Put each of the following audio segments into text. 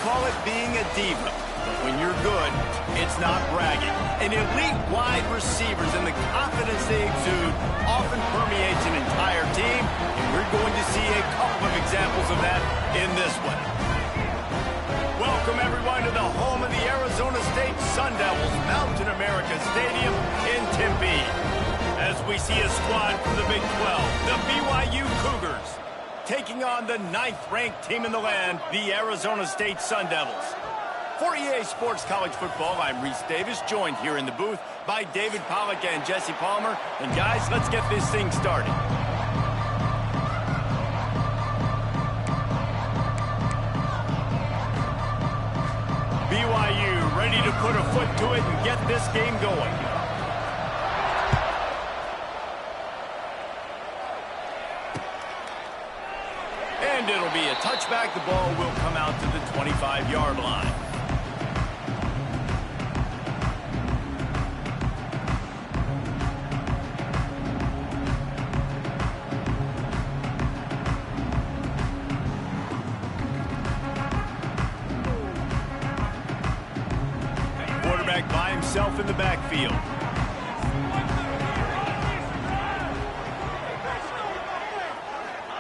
call it being a diva. But when you're good, it's not bragging. And elite wide receivers and the confidence they exude often permeates an entire team. And we're going to see a couple of examples of that in this one. Welcome, everyone, to the home of the Arizona State Sun Devils, Mountain America Stadium in Tempe. As we see a squad from the Big 12, the BYU Cougars, taking on the 9th-ranked team in the land, the Arizona State Sun Devils. For EA Sports College Football, I'm Reese Davis, joined here in the booth by David Pollack and Jesse Palmer. And guys, let's get this thing started. BYU ready to put a foot to it and get this game going. And it'll be a touchback. The ball will come out to the 25-yard line. Quarterback by himself in the backfield.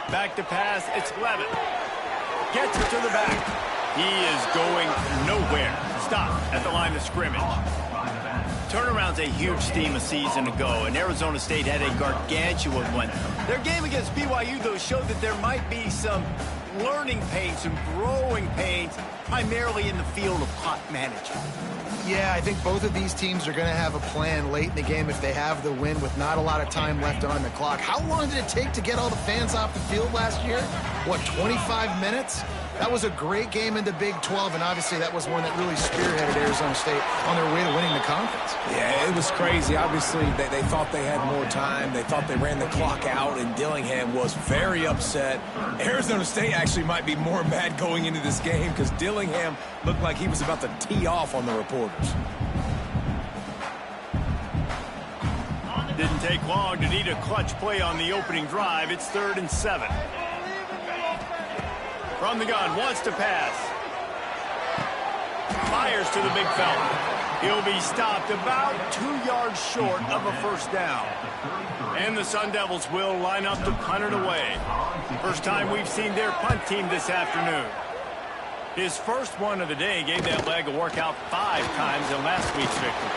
Back to pass, it's Levin. Gets it to the back. He is going nowhere. Stop at the line of scrimmage. Turnaround's a huge theme a season ago, and Arizona State had a gargantuan one. Their game against BYU, though, showed that there might be some learning pains, some growing pains, primarily in the field of clock management. Yeah, I think both of these teams are going to have a plan late in the game if they have the win with not a lot of time left on the clock. How long did it take to get all the fans off the field last year? What, 25 minutes? That was a great game in the Big 12, and obviously that was one that really spearheaded Arizona State on their way to winning the conference. Yeah, it was crazy. Obviously, they thought they had more time. They thought they ran the clock out, and Dillingham was very upset. Arizona State actually might be more mad going into this game because Dillingham looked like he was about to tee off on the reporters. Didn't take long to need a clutch play on the opening drive. It's 3rd and 7. From the gun, wants to pass. Fires to the big fella. He'll be stopped about 2 yards short of a first down. And the Sun Devils will line up to punt it away. First time we've seen their punt team this afternoon. His first one of the day gave that leg a workout 5 times in last week's victory.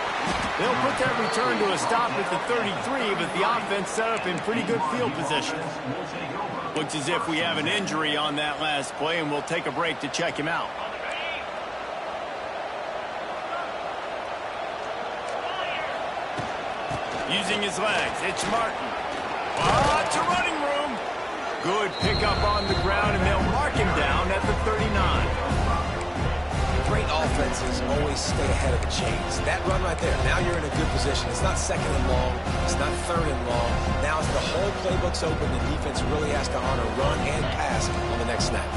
They'll put that return to a stop at the 33, but the offense set up in pretty good field position. Looks as if we have an injury on that last play, and we'll take a break to check him out. Using his legs, it's Martin. It's a running room. Good pickup on the ground, and they'll mark him down at the 39. Great offenses always stay ahead of the chains. That run right there, now you're in a good position. It's not 2nd and long. It's not 3rd and long. Now as the whole playbook's open, the defense really has to honor run and pass on the next snap.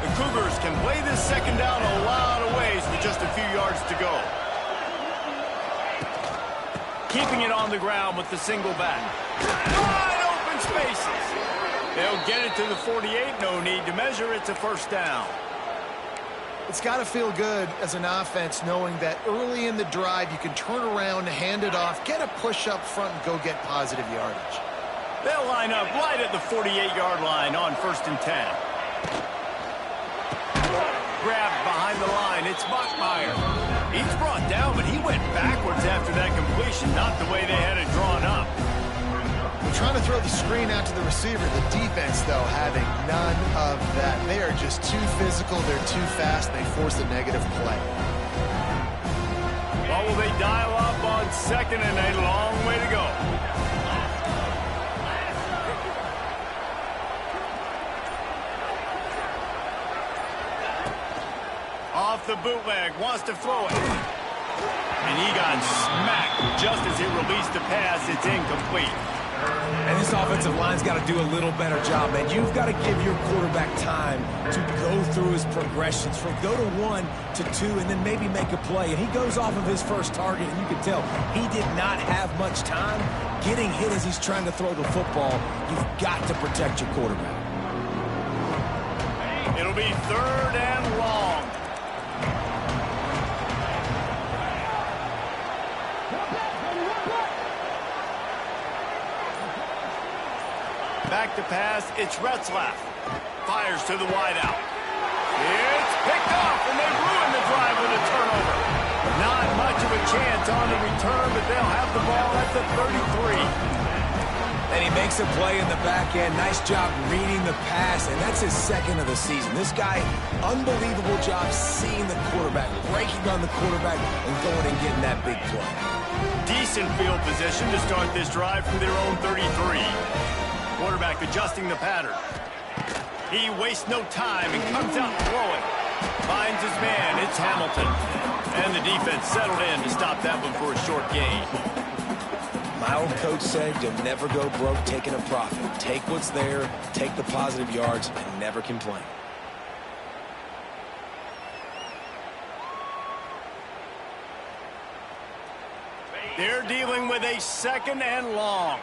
The Cougars can play this 2nd down a lot of ways with just a few yards to go. Keeping it on the ground with the single back. Wide open spaces. They'll get it to the 48. No need to measure. It's a first down. It's got to feel good as an offense knowing that early in the drive you can turn around, hand it off, get a push up front, and go get positive yardage. They'll line up right at the 48-yard line on 1st and 10. Grabbed behind the line. It's Bachmeier. He's brought down, but he went backwards after that completion, not the way they had it drawn up. They're trying to throw the screen out to the receiver. The defense, though, having none of that. They are just too physical. They're too fast. They force a negative play. Well, will they dial up on 2nd and a long way to go? Off the bootleg, wants to throw it. And he got smacked just as he released the pass. It's incomplete. And this offensive line's got to do a little better job, man. You've got to give your quarterback time to go through his progressions, from go to 1 to 2, and then maybe make a play. And he goes off of his first target, and you can tell he did not have much time getting hit as he's trying to throw the football. You've got to protect your quarterback. It'll be 3rd and long. to pass. It's Retzlaff. Fires to the wideout. It's picked off, and they ruin the drive with a turnover. Not much of a chance on the return, but they'll have the ball at the 33. And he makes a play in the back end. Nice job reading the pass, and that's his second of the season. This guy, unbelievable job seeing the quarterback, breaking on the quarterback, and going and getting that big play. Decent field position to start this drive from their own 33. Quarterback adjusting the pattern. He wastes no time and comes out throwing. Finds his man. It's Hamilton. And the defense settled in to stop that one for a short gain. My old coach said you'll never go broke taking a profit. Take what's there, take the positive yards, and never complain. They're dealing with a 2nd and long.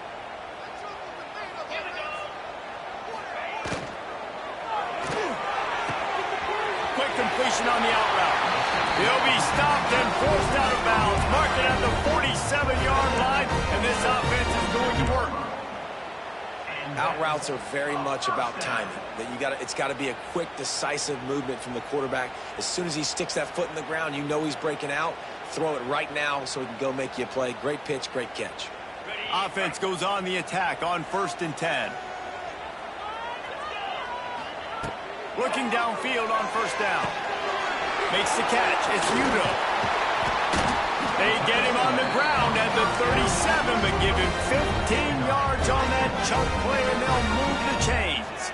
Quick completion on the out route. He'll be stopped and forced out of bounds. Marked it at the 47-yard line, and this offense is going to work. Out routes are very much about timing. It's got to be a quick, decisive movement from the quarterback. As soon as he sticks that foot in the ground, you know he's breaking out. Throw it right now so he can go make you a play. Great pitch, great catch. Offense goes on the attack on 1st and 10. Looking downfield on 1st down. Makes the catch. It's Udo. They get him on the ground at the 37, but give him 15 yards on that chunk play, and they'll move the chains.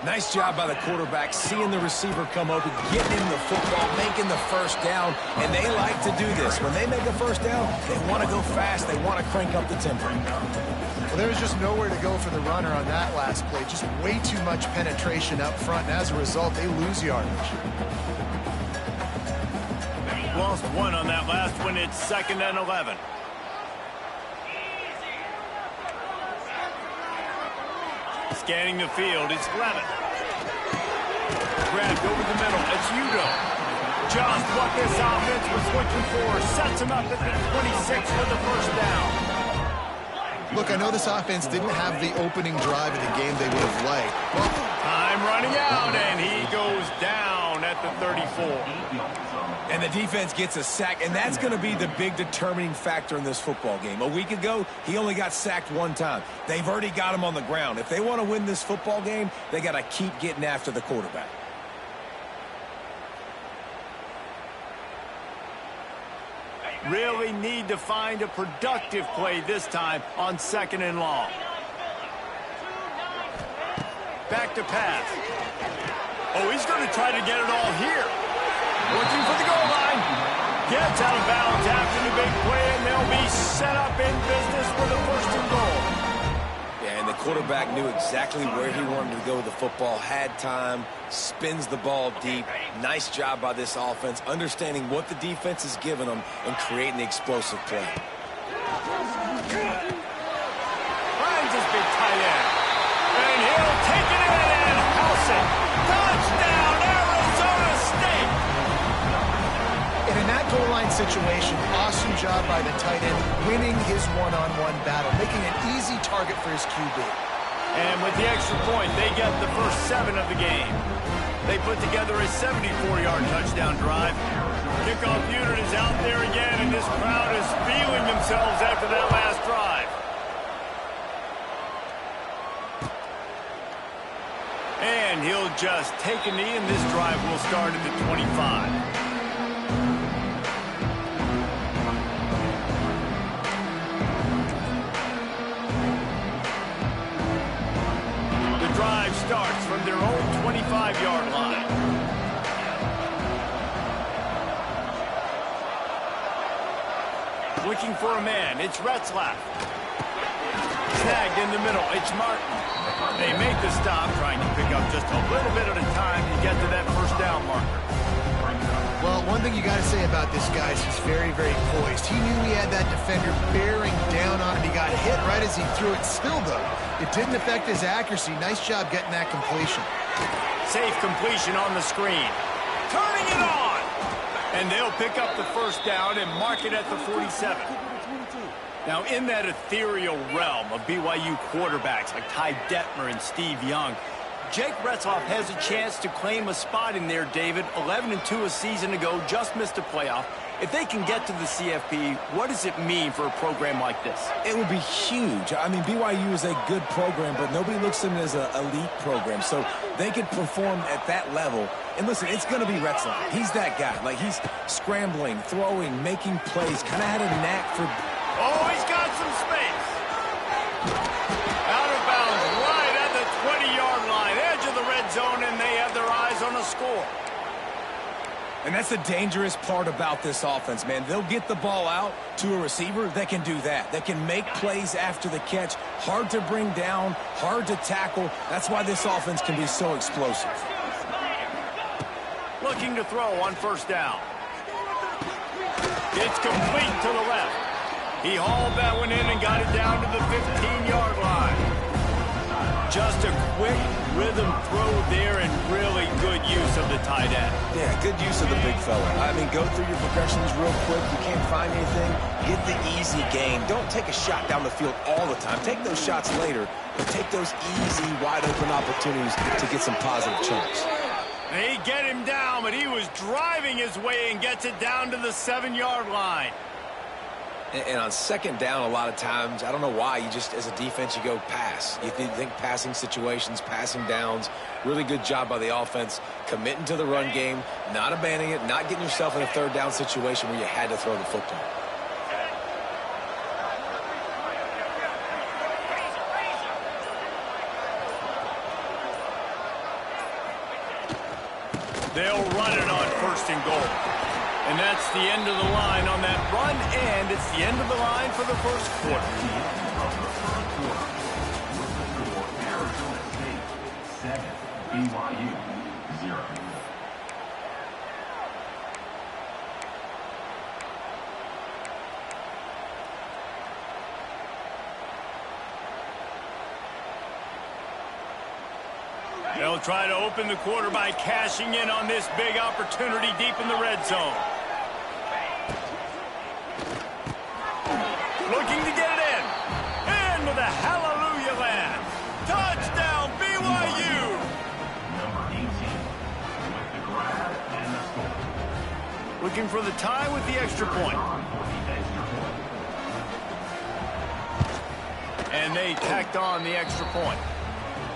Nice job by the quarterback, seeing the receiver come open, getting him the football, making the 1st down, and they like to do this. When they make a 1st down, they want to go fast, they want to crank up the tempo. Well, there was just nowhere to go for the runner on that last play. Just way too much penetration up front, and as a result, they lose yardage. Lost one on that last one. It's 2nd and 11. Scanning the field, it's Levin. Grabbed over the middle, it's Udo. Just what this offense was looking for. Sets him up at the 26 for the 1st down. Look, I know this offense didn't have the opening drive of the game they would have liked. Well, time running out, and he goes down at the 34. And the defense gets a sack, and that's going to be the big determining factor in this football game. A week ago, he only got sacked 1 time. They've already got him on the ground. If they want to win this football game, they got to keep getting after the quarterback. Really need to find a productive play this time on 2nd and long. Back to pass. Oh, he's going to try to get it all here. Looking for the goal line. Gets out of bounds after the big play, and they'll be set up in business for the 1st and goal. Yeah, and the quarterback knew exactly where he wanted to go with the football, had time, spins the ball deep. Nice job by this offense, understanding what the defense is giving them and creating the explosive play. Finds his big tight end. And he'll take it in and house it. Touchdown, Arizona State! and in that goal line situation, awesome job by the tight end, winning his one-on-one battle, making an easy target for his QB. And with the extra point, they get the first 7 of the game. They put together a 74-yard touchdown drive. Kickoff unit is out there again, and this crowd is feeling themselves after that last drive. And he'll just take a knee, and this drive will start at the 25. Drive starts from their own 25-yard line. Looking for a man, it's Retzlaff. Snagged in the middle, it's Martin. They make the stop, trying to pick up just a little bit at a time to get to that first down marker. Well, one thing you got to say about this guy is he's very, very poised. He knew he had that defender bearing down on him. He got hit right as he threw it. Still, though, it didn't affect his accuracy. Nice job getting that completion. Safe completion on the screen. Turning it on! And they'll pick up the first down and mark it at the 47. Now, in that ethereal realm of BYU quarterbacks like Ty Detmer and Steve Young, Jake Retzloff has a chance to claim a spot in there, David. 11-2 a season ago, just missed a playoff. If they can get to the CFP, what does it mean for a program like this? It would be huge. I mean, BYU is a good program, but nobody looks at them as an elite program. So they could perform at that level. And listen, it's going to be Retzloff. He's that guy. Like, he's scrambling, throwing, making plays. Kind of had a knack for... Oh, he's got some space. Out of bounds, right at the 20-yard line. Edge of the red zone, and they have their eyes on a score. And that's the dangerous part about this offense, man. They'll get the ball out to a receiver that can do that. That can make plays after the catch. Hard to bring down, hard to tackle. That's why this offense can be so explosive. Looking to throw on first down. It's complete to the left. He hauled that one in and got it down to the 15-yard line. Just a quick rhythm throw there and really good use of the tight end. Yeah, good use of the big fella. I mean, go through your progressions real quick. You can't find anything. Get the easy gain. Don't take a shot down the field all the time. Take those shots later, but take those easy, wide-open opportunities to get some positive chunks. They get him down, but he was driving his way and gets it down to the 7-yard line. And on second down, a lot of times, I don't know why, you just, as a defense, you go pass. You think passing situations, passing downs. Really good job by the offense, committing to the run game, not abandoning it, not getting yourself in a third down situation where you had to throw the football. They'll run it on first and goal. And that's the end of the line on that run, and it's the end of the line for the first quarter. BYU 0. They'll try to open the quarter by cashing in on this big opportunity deep in the red zone. Looking to get it in. And with a hallelujah land. Touchdown, BYU! Number 18 with the grab and the score. Looking for the tie with the extra point. And they tacked on the extra point.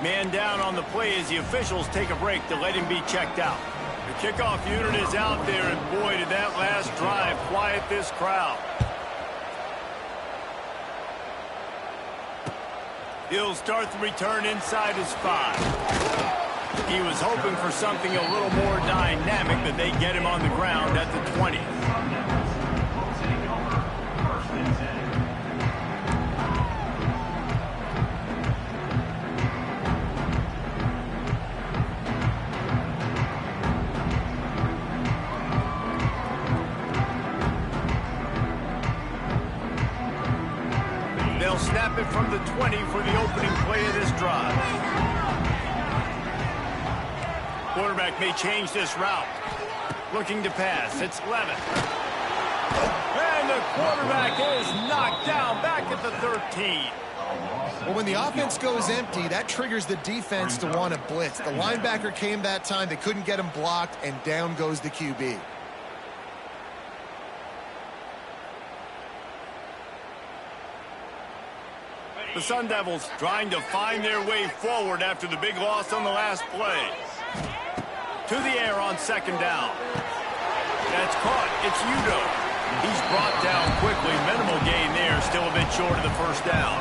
Man down on the play as the officials take a break to let him be checked out. The kickoff unit is out there, and boy, did that last drive quiet this crowd. He'll start the return inside his 5. He was hoping for something a little more dynamic, but they get him on the ground at the 20. Snap it from the 20 for the opening play of this drive. Quarterback may change this route. Looking to pass. It's Levin. And the quarterback is knocked down back at the 13. Well, when the offense goes empty, that triggers the defense to want to blitz. The linebacker came that time. They couldn't get him blocked, and down goes the QB. The Sun Devils trying to find their way forward after the big loss on the last play. To the air on second down. That's caught. It's Udo. He's brought down quickly. Minimal gain there. Still a bit short of the first down.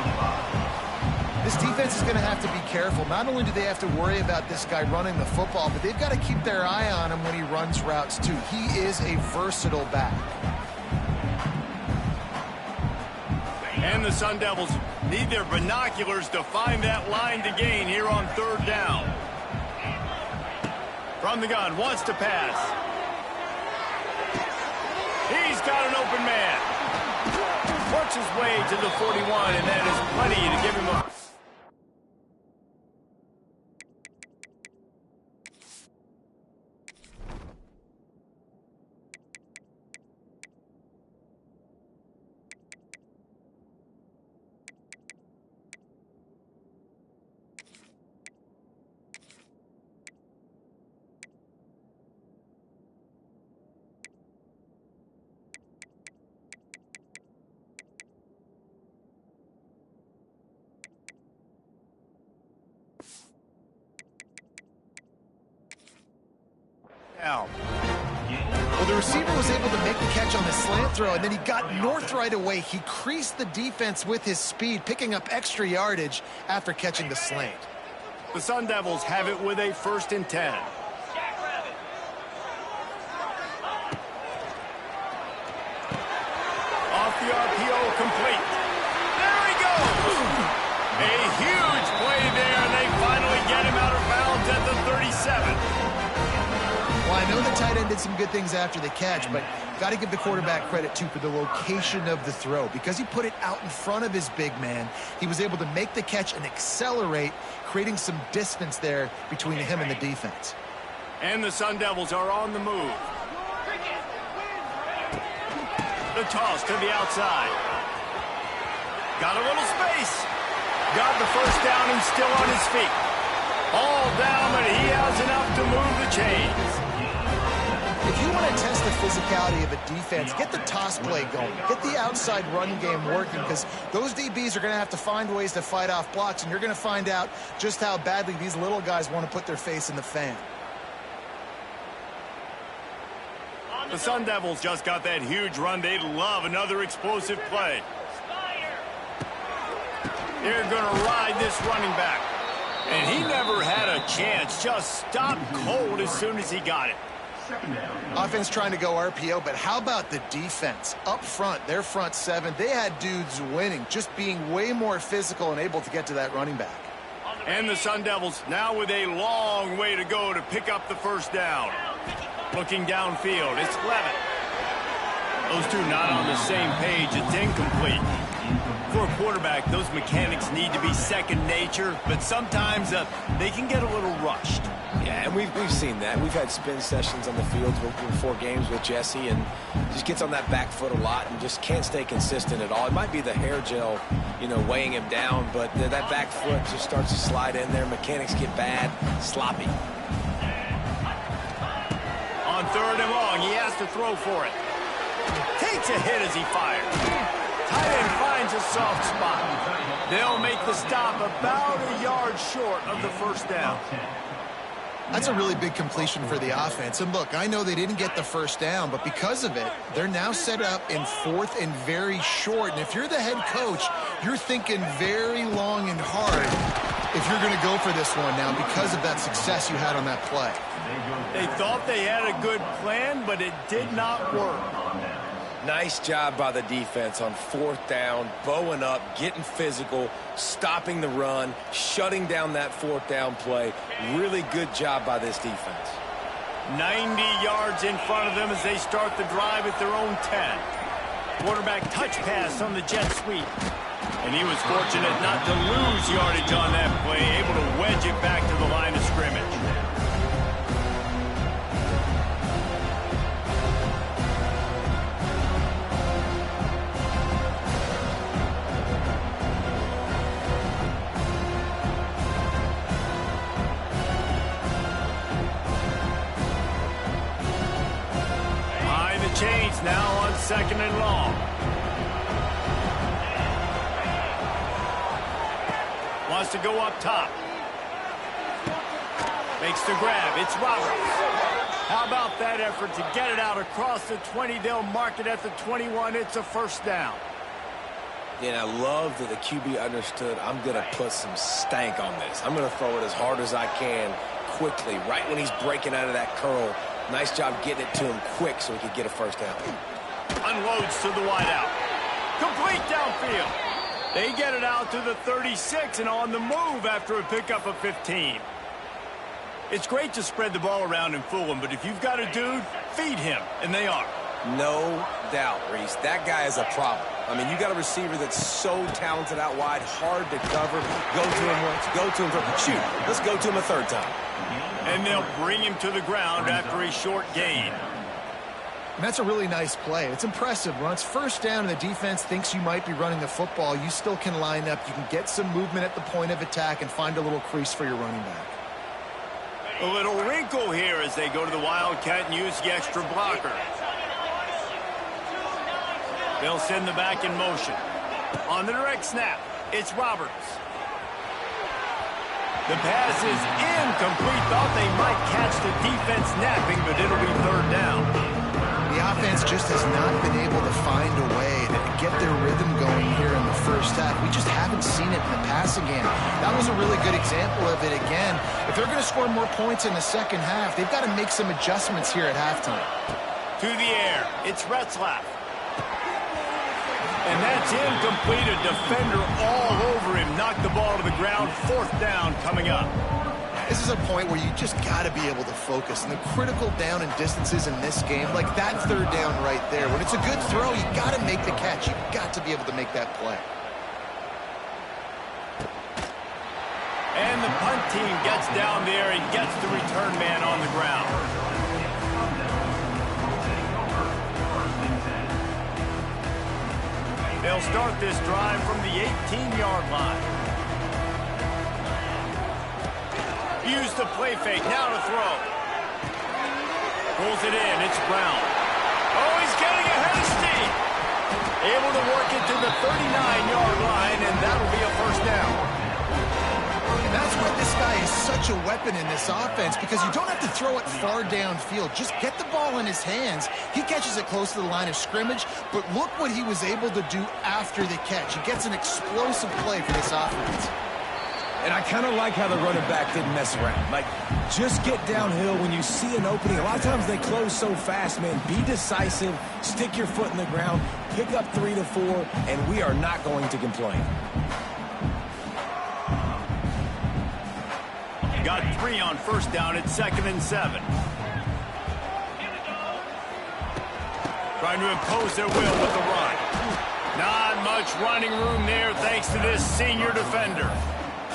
This defense is going to have to be careful. Not only do they have to worry about this guy running the football, but they've got to keep their eye on him when he runs routes too. He is a versatile back. And the Sun Devils need their binoculars to find that line to gain here on third down. From the gun, wants to pass. He's got an open man. Works his way to the 41, and that is plenty to give him a... down. Well, the receiver was able to make the catch on the slant throw, and then he got north right away. He creased the defense with his speed, picking up extra yardage after catching the slant. The Sun Devils have it with a 1st and 10. Off the RPO, complete. There he goes! A huge play there, and they finally get him out of bounds at the 37. Well, I know the tight end did some good things after the catch, but got to give the quarterback credit, too, for the location of the throw. Because he put it out in front of his big man, he was able to make the catch and accelerate, creating some distance there between him and the defense. And the Sun Devils are on the move. The toss to the outside. Got a little space. Got the 1st down and still on his feet. All down, but he has enough to move the chains. If you want to test the physicality of a defense, get the toss play going. Get the outside run game working, because those DBs are going to have to find ways to fight off blocks, and you're going to find out just how badly these little guys want to put their face in the fan. The Sun Devils just got that huge run. They'd love another explosive play. They're going to ride this running back. And he never had a chance. Just stopped cold as soon as he got it. Offense trying to go RPO, but how about the defense? Up front, their front 7, they had dudes winning, just being way more physical and able to get to that running back. And the Sun Devils now with a long way to go to pick up the 1st down. Looking downfield, it's Levitt. Those two not on the same page. It's incomplete. For a quarterback, those mechanics need to be second nature, but sometimes they can get a little rushed. Yeah, and we've seen that. We've had spin sessions on the field before games with Jesse, and just gets on that back foot a lot and just can't stay consistent at all. It might be the hair gel, weighing him down, but that back foot just starts to slide in there. Mechanics get bad, sloppy. On 3rd and long, he has to throw for it. Takes a hit as he fires. Tight end finds a soft spot. They'll make the stop about a yard short of the 1st down. That's a really big completion for the offense. And look, I know they didn't get the 1st down, but because of it, they're now set up in 4th and very short. And if you're the head coach, you're thinking very long and hard if you're going to go for this one now because of that success you had on that play. They thought they had a good plan, but it did not work. Nice job by the defense on 4th down, bowing up, getting physical, stopping the run, shutting down that 4th down play. Really good job by this defense. 90 yards in front of them as they start the drive at their own 10. Quarterback touch pass on the jet sweep. And he was fortunate not to lose yardage on that play, able to wedge it back to the line of scrimmage. Chains now on 2nd and long. Wants to go up top. Makes the grab. It's Roberts. How about that effort to get it out across the 20? They'll mark it at the 21. It's a 1st down. Yeah, and I love that the QB understood, I'm going to put some stank on this. I'm going to throw it as hard as I can quickly, right when he's breaking out of that curl. Nice job getting it to him quick so he could get a 1st down. Unloads to the wideout. Complete downfield. They get it out to the 36 and on the move after a pickup of 15. It's great to spread the ball around and fool him, but if you've got a dude, feed him, and they are. No doubt, Reese. That guy is a problem. I mean, you got a receiver that's so talented out wide, hard to cover. Go to him once, go to him twice. Shoot, let's go to him a 3rd time. And they'll bring him to the ground after a short gain. And that's a really nice play. It's impressive. When it's 1st down and the defense thinks you might be running the football, you still can line up. You can get some movement at the point of attack and find a little crease for your running back. A little wrinkle here as they go to the Wildcat and use the extra blocker. They'll send the back in motion. On the direct snap, it's Roberts. The pass is incomplete. Thought they might catch the defense napping, but it'll be third down. The offense just has not been able to find a way to get their rhythm going here in the first half. We just haven't seen it in the passing game. That was a really good example of it again. If they're going to score more points in the second half, they've got to make some adjustments here at halftime. To the air, it's Retzlaff. And that's incomplete. A defender all over him. Knocked the ball to the ground. Fourth down coming up. This is a point where you just got to be able to focus. And the critical down and distances in this game, like that third down right there, when it's a good throw, you got to make the catch. You've got to be able to make that play. And the punt team gets down there and gets the return man on the ground. They'll start this drive from the 18-yard line. Use the play fake, now to throw. Pulls it in, it's Brown. Oh, he's getting ahead of steam. Able to work it to the 39-yard line, and that'll be a first down. And that's why this guy is such a weapon in this offense, because you don't have to throw it far downfield. Just get the ball in his hands. He catches it close to the line of scrimmage, but look what he was able to do after the catch. He gets an explosive play for this offense. And I kind of like how the running back didn't mess around. Like, just get downhill when you see an opening. A lot of times they close so fast, man. Be decisive, stick your foot in the ground, pick up 3 to 4, and we are not going to complain. Got 3 on first down at 2nd and 7. Trying to impose their will with the run. Not much running room there thanks to this senior defender.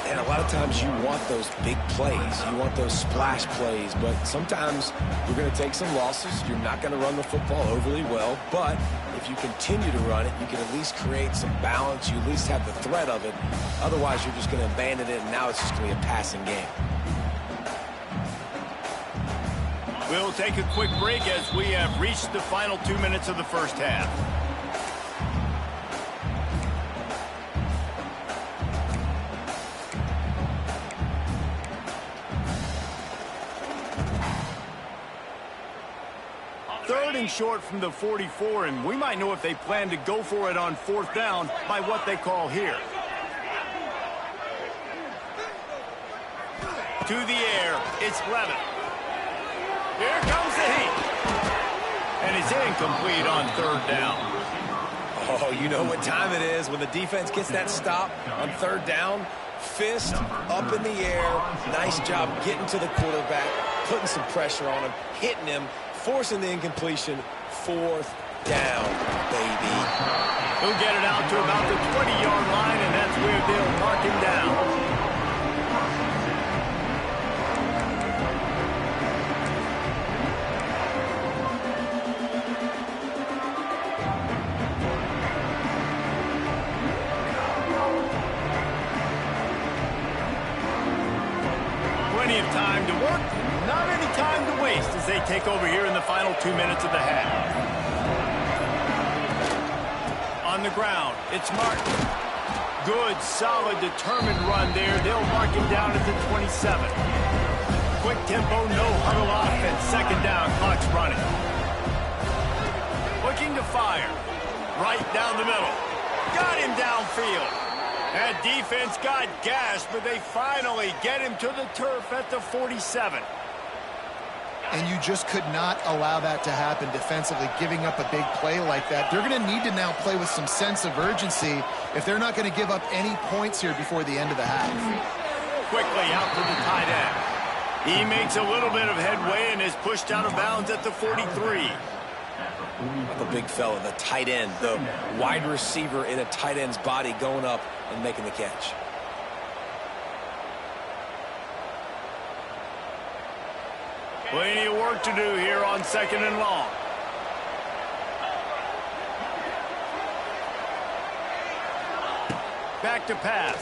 And a lot of times you want those big plays. You want those splash plays. But sometimes you're going to take some losses. You're not going to run the football overly well. But if you continue to run it, you can at least create some balance. You at least have the threat of it. Otherwise, you're just going to abandon it, and now it's just going to be a passing game. We'll take a quick break as we have reached the final 2 minutes of the first half. Third and short from the 44, and we might know if they plan to go for it on fourth down by what they call here. To the air, it's Levin. Here comes the heat. And it's incomplete on third down. Oh, you know what time it is when the defense gets that stop on third down. Fist up in the air. Nice job getting to the quarterback, putting some pressure on him, hitting him, forcing the incompletion. Fourth down, baby. He'll get it out to about the 20-yard line, and that's where they'll mark him down. Plenty of time to work, not any time to waste as they take over here in the final 2 minutes of the half. On the ground, it's Martin. Good, solid, determined run there. They'll mark him down at the 27. Quick tempo, no huddle offense. Second down, clock's running. Looking to fire. Right down the middle. Got him downfield. That defense got gashed, but they finally get him to the turf at the 47. And you just could not allow that to happen defensively, giving up a big play like that. They're going to need to now play with some sense of urgency if they're not going to give up any points here before the end of the half. Quickly out to the tight end. He makes a little bit of headway and is pushed out of bounds at the 43. The big fella, the tight end, the wide receiver in a tight end's body going up and making the catch. Plenty of work to do here on 2nd and long. Back to pass.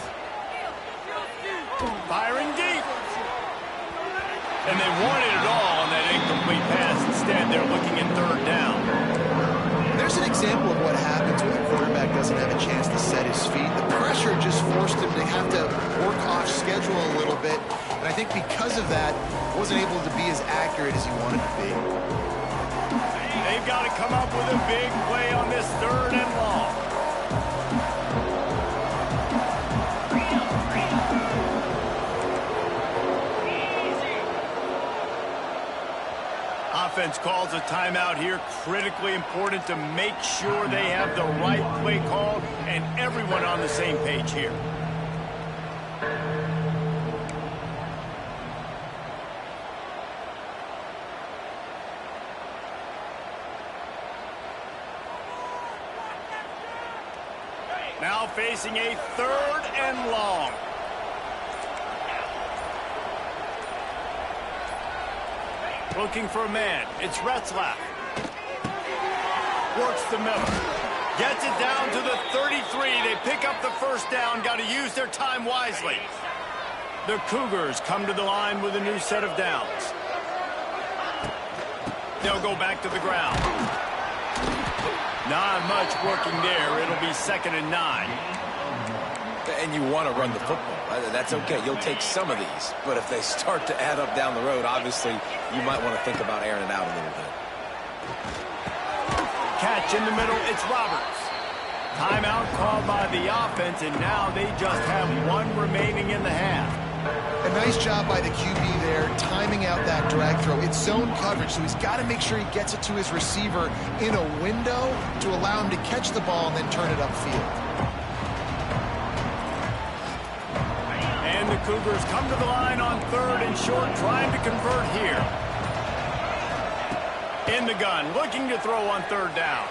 Firing deep. And they wanted it all on that incomplete pass. Instead, they're looking at third down. There's an example of what happens when the quarterback doesn't have a chance to set his feet. The pressure just forced him to have to work off schedule a little bit. And I think because of that, wasn't able to be as accurate as he wanted to be. They've got to come up with a big play on this 3rd and long. Offense calls a timeout here. Critically important to make sure they have the right play called and everyone on the same page here. Now facing a 3rd and long. Looking for a man. It's Retzlaff. Works the middle. Gets it down to the 33. They pick up the 1st down. Got to use their time wisely. The Cougars come to the line with a new set of downs. They'll go back to the ground. Not much working there. It'll be 2nd and 9. And you want to run the football. That's okay. You'll take some of these. But if they start to add up down the road, obviously, you might want to think about airing it out a little bit. Catch in the middle. It's Roberts. Timeout called by the offense, and now they just have 1 remaining in the half. A nice job by the QB there, timing out that drag throw. It's zone coverage, so he's got to make sure he gets it to his receiver in a window to allow him to catch the ball and then turn it upfield. And the Cougars come to the line on 3rd and short, trying to convert here. In the gun, looking to throw on 3rd down.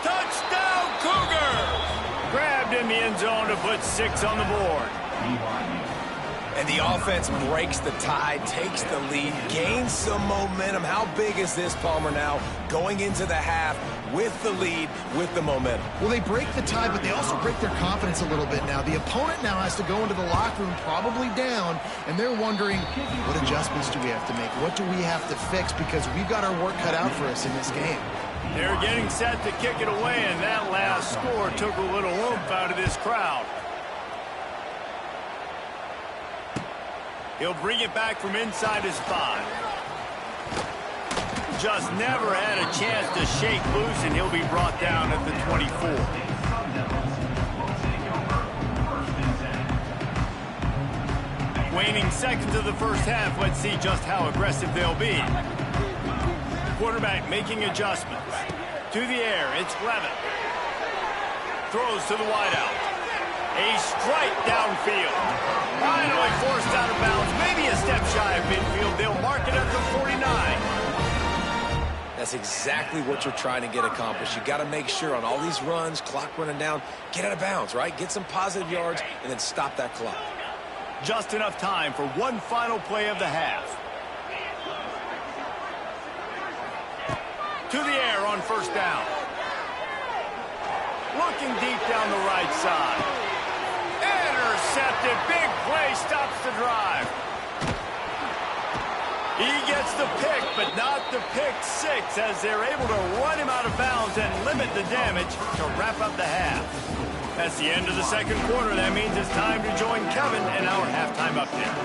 Touchdown, Cougars! Grabbed in the end zone to put 6 on the board. And the offense breaks the tie, takes the lead, gains some momentum. How big is this, Palmer, now going into the half with the lead, with the momentum? Well, they break the tie, but they also break their confidence a little bit now. The opponent now has to go into the locker room probably down, and they're wondering, what adjustments do we have to make? What do we have to fix? Because we've got our work cut out for us in this game. They're getting set to kick it away, and that last score took a little oomph out of this crowd. He'll bring it back from inside his 5. Just never had a chance to shake loose, and he'll be brought down at the 24. Waning seconds of the 1st half. Let's see just how aggressive they'll be. Quarterback making adjustments. To the air, it's Levitt. Throws to the wideout. A strike downfield. Finally forced out of bounds. Maybe a step shy of midfield. They'll mark it at the 49. That's exactly what you're trying to get accomplished. You got to make sure on all these runs, clock running down, get out of bounds, right? Get some positive yards and then stop that clock. Just enough time for one final play of the half. To the air on 1st down. Looking deep down the right side. Intercepted. Big play stops the drive. He gets the pick, but not the pick 6 as they're able to run him out of bounds and limit the damage to wrap up the half. That's the end of the 2nd quarter. That means it's time to join Kevin in our halftime update.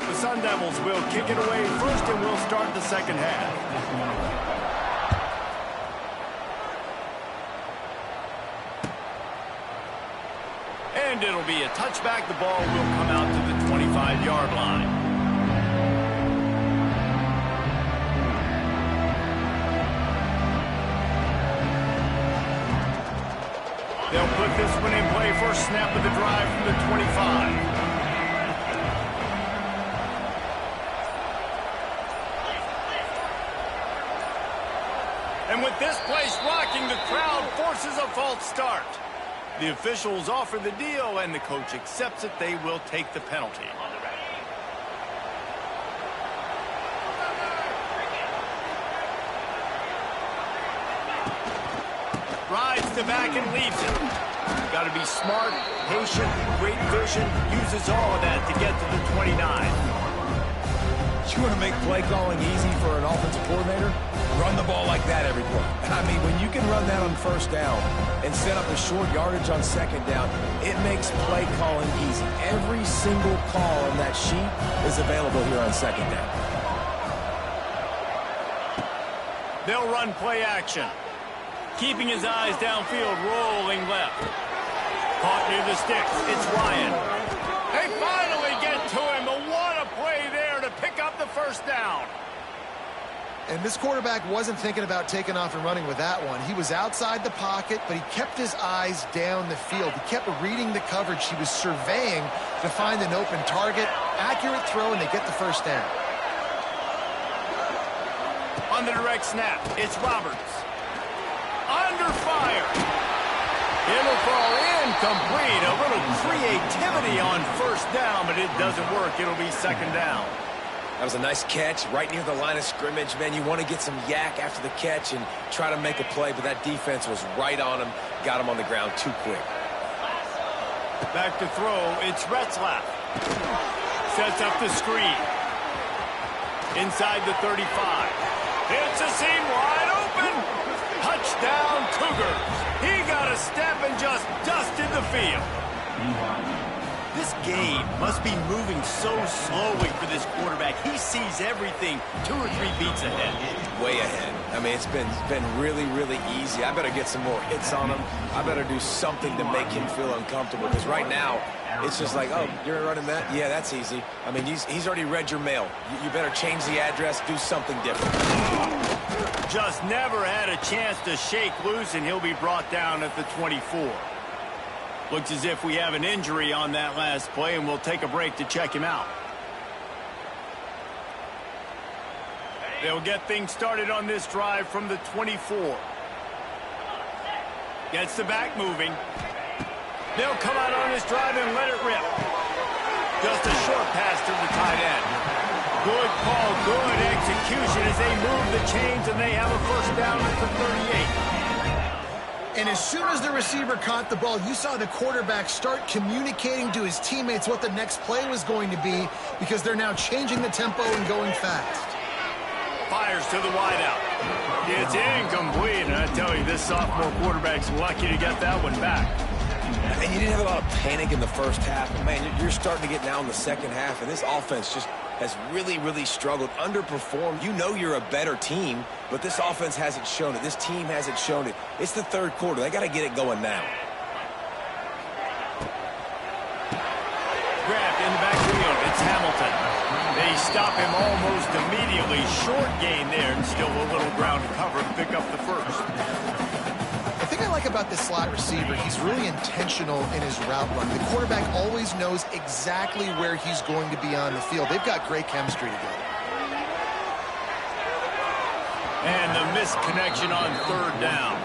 The Sun Devils will kick it away first, and we'll start the 2nd half. And it'll be a touchback. The ball will come out to the 25-yard line. They'll put this one in play. First snap of the drive from the 25. And with this place rocking, the crowd forces a false start. The officials offer the deal, and the coach accepts it. They will take the penalty. Rides the back and leaves it. Got to be smart, patient, great vision. Uses all of that to get to the 29. You want to make play calling easy for an offensive coordinator? Run the ball like that every play. I mean, when you can run that on first down and set up a short yardage on second down, it makes play calling easy. Every single call on that sheet is available here on second down. They'll run play action. Keeping his eyes downfield, rolling left. Caught near the sticks. It's Ryan. They finally get to him, but what a play there to pick up the first down. And this quarterback wasn't thinking about taking off and running with that one. He was outside the pocket, but he kept his eyes down the field. He kept reading the coverage. He was surveying to find an open target. Accurate throw, and they get the first down. On the direct snap, it's Roberts. Under fire. It'll fall incomplete. A little creativity on first down, but it doesn't work. It'll be second down. That was a nice catch right near the line of scrimmage. Man, you want to get some yak after the catch and try to make a play, but that defense was right on him, got him on the ground too quick. Back to throw, it's Retzlaff. Sets up the screen. Inside the 35. It's a seam wide open. Touchdown, Cougars. He got a step and just dusted the field. This game must be moving so slowly for this quarterback. He sees everything 2 or 3 beats ahead. Way ahead. I mean, it's been really, really easy. I better get some more hits on him. I better do something to make him feel uncomfortable, because right now, it's just like, oh, you're running that? Yeah, that's easy. I mean, he's already read your mail. You better change the address, do something different. Just never had a chance to shake loose, and he'll be brought down at the 24. Looks as if we have an injury on that last play, and we'll take a break to check him out. They'll get things started on this drive from the 24. Gets the back moving. They'll come out on this drive and let it rip. Just a short pass to the tight end. Good call, good execution as they move the chains, and they have a first down at the 38. And as soon as the receiver caught the ball, you saw the quarterback start communicating to his teammates what the next play was going to be, because they're now changing the tempo and going fast. Fires to the wideout. It's incomplete, and I tell you, this sophomore quarterback's lucky to get that one back. And you didn't have a lot of panic in the first half, but man, you're starting to get now in the second half, and this offense just has really, really struggled, underperformed. You know you're a better team, but this offense hasn't shown it. This team hasn't shown it. It's the third quarter. They got to get it going now. Grabbed in the backfield. It's Hamilton. They stop him almost immediately. Short gain there, and still a little ground to cover to pick up the first. The thing I like about this slot receiver, he's really intentional in his route run. The quarterback always knows exactly where he's going to be on the field. They've got great chemistry together. And the missed connection on third down.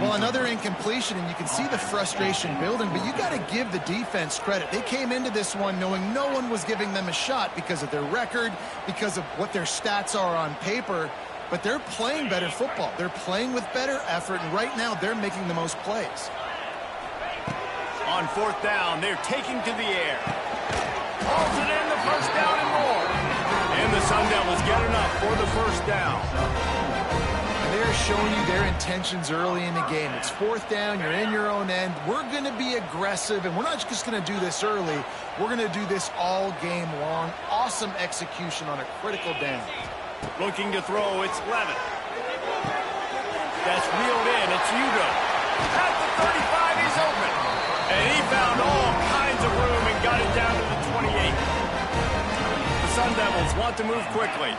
Well, another incompletion, and you can see the frustration building, but you got to give the defense credit. They came into this one knowing no one was giving them a shot because of their record, because of what their stats are on paper. But they're playing better football. They're playing with better effort, and right now they're making the most plays. On fourth down, they're taking to the air. Hauls it in, the first down and more. And the Sun Devils get enough for the first down. They're showing you their intentions early in the game. It's fourth down, you're in your own end. We're going to be aggressive, and we're not just going to do this early. We're going to do this all game long. Awesome execution on a critical down. Looking to throw, it's Levin. That's reeled in, it's Hugo. At the 35, he's open. And he found all kinds of room and got it down to the 28. The Sun Devils want to move quickly.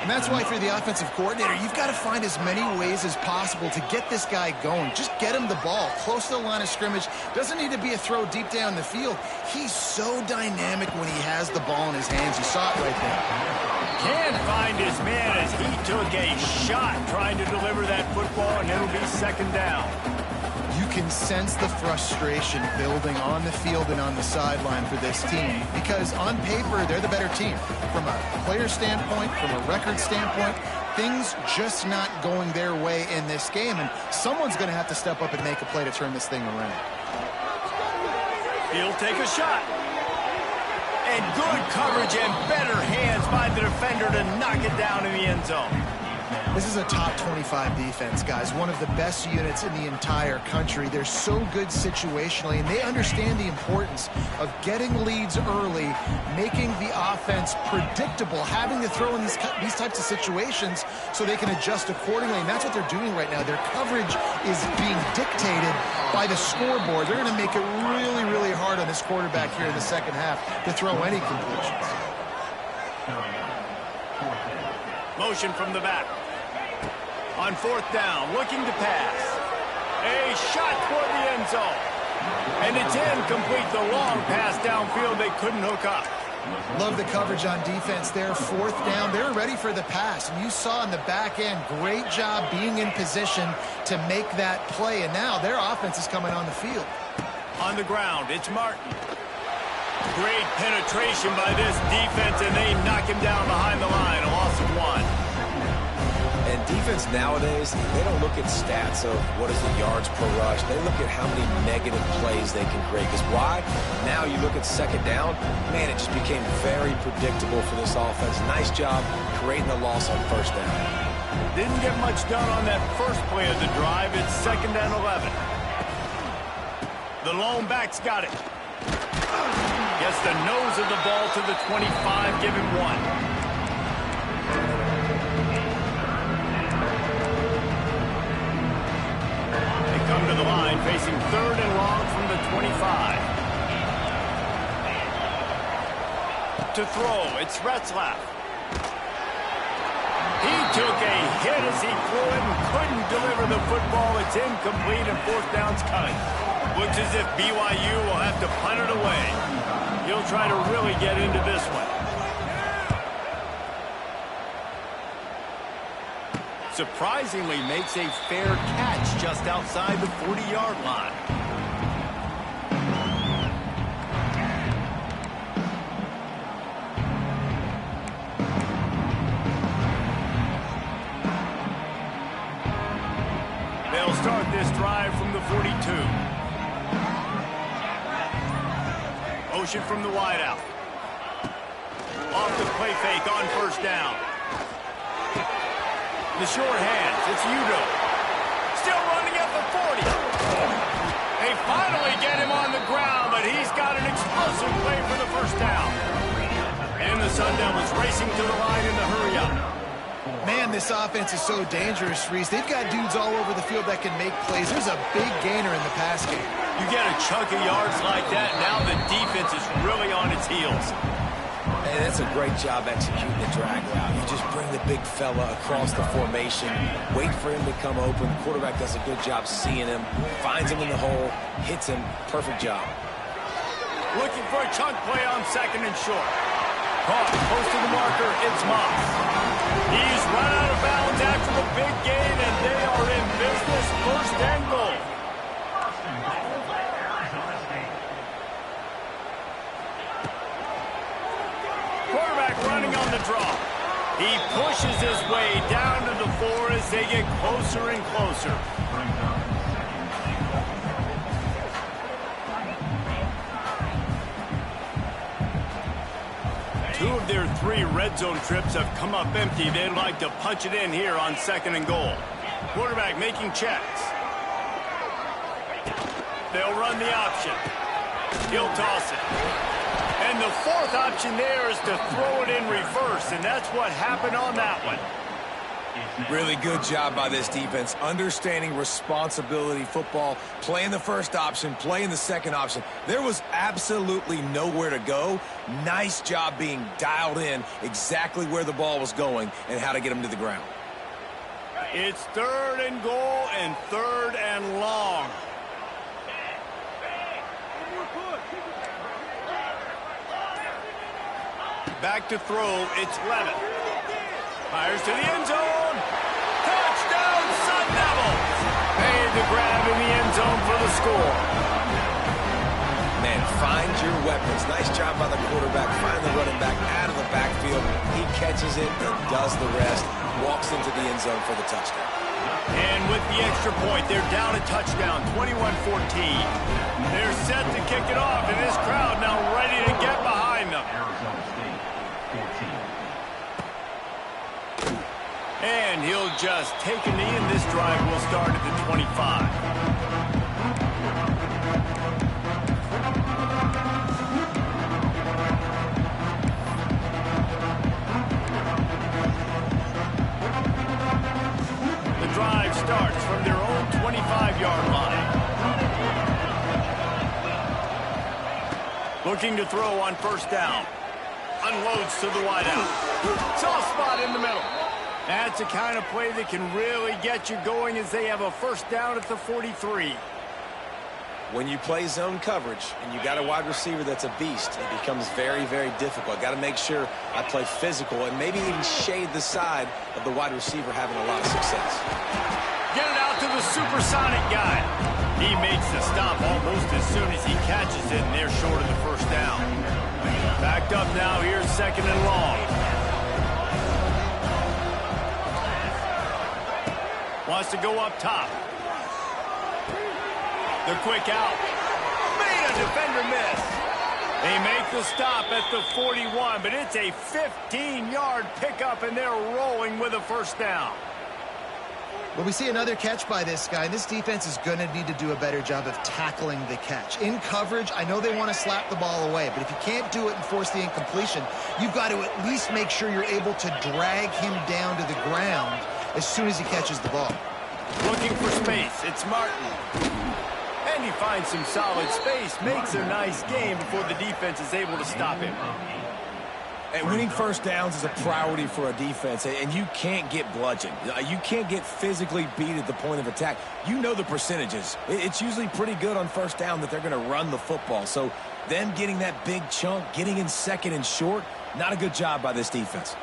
And that's why, for the offensive coordinator, you've got to find as many ways as possible to get this guy going. Just get him the ball close to the line of scrimmage. Doesn't need to be a throw deep down the field. He's so dynamic when he has the ball in his hands. You saw it right there. Can't find his man as he took a shot trying to deliver that football, and it'll be second down. You can sense the frustration building on the field and on the sideline for this team, because on paper, they're the better team. From a player standpoint, from a record standpoint, things just not going their way in this game, and someone's going to have to step up and make a play to turn this thing around. He'll take a shot. And good coverage and better hands by the defender to knock it down in the end zone. This is a top 25 defense, guys. One of the best units in the entire country. They're so good situationally, and they understand the importance of getting leads early, making the offense predictable, having to throw in these types of situations so they can adjust accordingly. And that's what they're doing right now. Their coverage is being dictated by the scoreboard. They're going to make it really, really hard on this quarterback here in the second half to throw any completions. Motion from the back. On fourth down, looking to pass. A shot toward the end zone. And it's incomplete. The long pass downfield they couldn't hook up. Love the coverage on defense there. Fourth down, they're ready for the pass. And you saw in the back end, great job being in position to make that play. And now their offense is coming on the field. On the ground, it's Martin. Great penetration by this defense, and they knock him down behind the line. A loss of 1. And defense nowadays, they don't look at stats of what is the yards per rush. They look at how many negative plays they can create. Because why? Now you look at second down, man, it just became very predictable for this offense. Nice job creating the loss on first down. Didn't get much done on that first play of the drive. It's 2nd and 11. The lone back's got it. Gets the nose of the ball to the 25, give him 1. Come to the line, facing 3rd and long from the 25. To throw, it's Retzlaff. He took a hit as he threw it and couldn't deliver the football. It's incomplete and 4th down's coming. Looks as if BYU will have to punt it away. He'll try to really get into this one. Surprisingly makes a fair catch just outside the 40-yard line. They'll start this drive from the 42. Motion from the wideout. Off the play fake on first down. The short hands, it's Udo. Still running at the 40. They finally get him on the ground, but he's got an explosive play for the first down. And the Sun Devils racing to the line in the hurry-up. Man, this offense is so dangerous, Reese. They've got dudes all over the field that can make plays. There's a big gainer in the pass game. You get a chunk of yards like that, now the defense is really on its heels. And that's a great job executing the drag route. You just bring the big fella across the formation, wait for him to come open. The quarterback does a good job seeing him, finds him in the hole, hits him. Perfect job. Looking for a chunk play on 2nd and short. Caught close to the marker, it's Moss. He's run out of bounds after the big gain, and they are in business. 1st and goal. Quarterback running on the draw. He pushes his way down to the 4 as they get closer and closer. Two of their 3 red zone trips have come up empty. They'd like to punch it in here on 2nd and goal. Quarterback making checks. They'll run the option. He'll toss it. And the 4th option there is to throw it in reverse, and that's what happened on that one. Really good job by this defense, understanding responsibility football, playing the first option, playing the second option. There was absolutely nowhere to go. Nice job being dialed in exactly where the ball was going and how to get him to the ground. It's 3rd and goal and 3rd and long. Back to throw, it's Levitt. Fires to the end zone. Touchdown, Sun Devils! Made the grab in the end zone for the score. Man, find your weapons. Nice job by the quarterback. Find the running back out of the backfield. He catches it and does the rest. Walks into the end zone for the touchdown. And with the extra point, they're down a touchdown, 21-14. They're set to kick it off, and this crowd now ready to get behind them. They'll just take a knee, and this drive will start at the 25. The drive starts from their own 25-yard line. Looking to throw on first down. Unloads to the wideout. Soft spot in the middle. That's the kind of play that can really get you going as they have a first down at the 43. When you play zone coverage and you got a wide receiver that's a beast, it becomes very, very difficult. Got to make sure I play physical and maybe even shade the side of the wide receiver having a lot of success. Get it out to the supersonic guy. He makes the stop almost as soon as he catches it, and they're short of the first down. Backed up now, here's second and long. Wants to go up top. The quick out. Made a defender miss. They make the stop at the 41, but it's a 15-yard pickup, and they're rolling with a first down. Well, we see another catch by this guy. This defense is going to need to do a better job of tackling the catch. In coverage, I know they want to slap the ball away, but if you can't do it and force the incompletion, you've got to at least make sure you're able to drag him down to the ground as soon as he catches the ball. Looking for space. It's Martin. And he finds some solid space, makes a nice game before the defense is able to stop him. And winning first downs is a priority for a defense, and you can't get bludgeoned. You can't get physically beat at the point of attack. You know the percentages. It's usually pretty good on first down that they're going to run the football. So them getting that big chunk, getting in second and short, not a good job by this defense.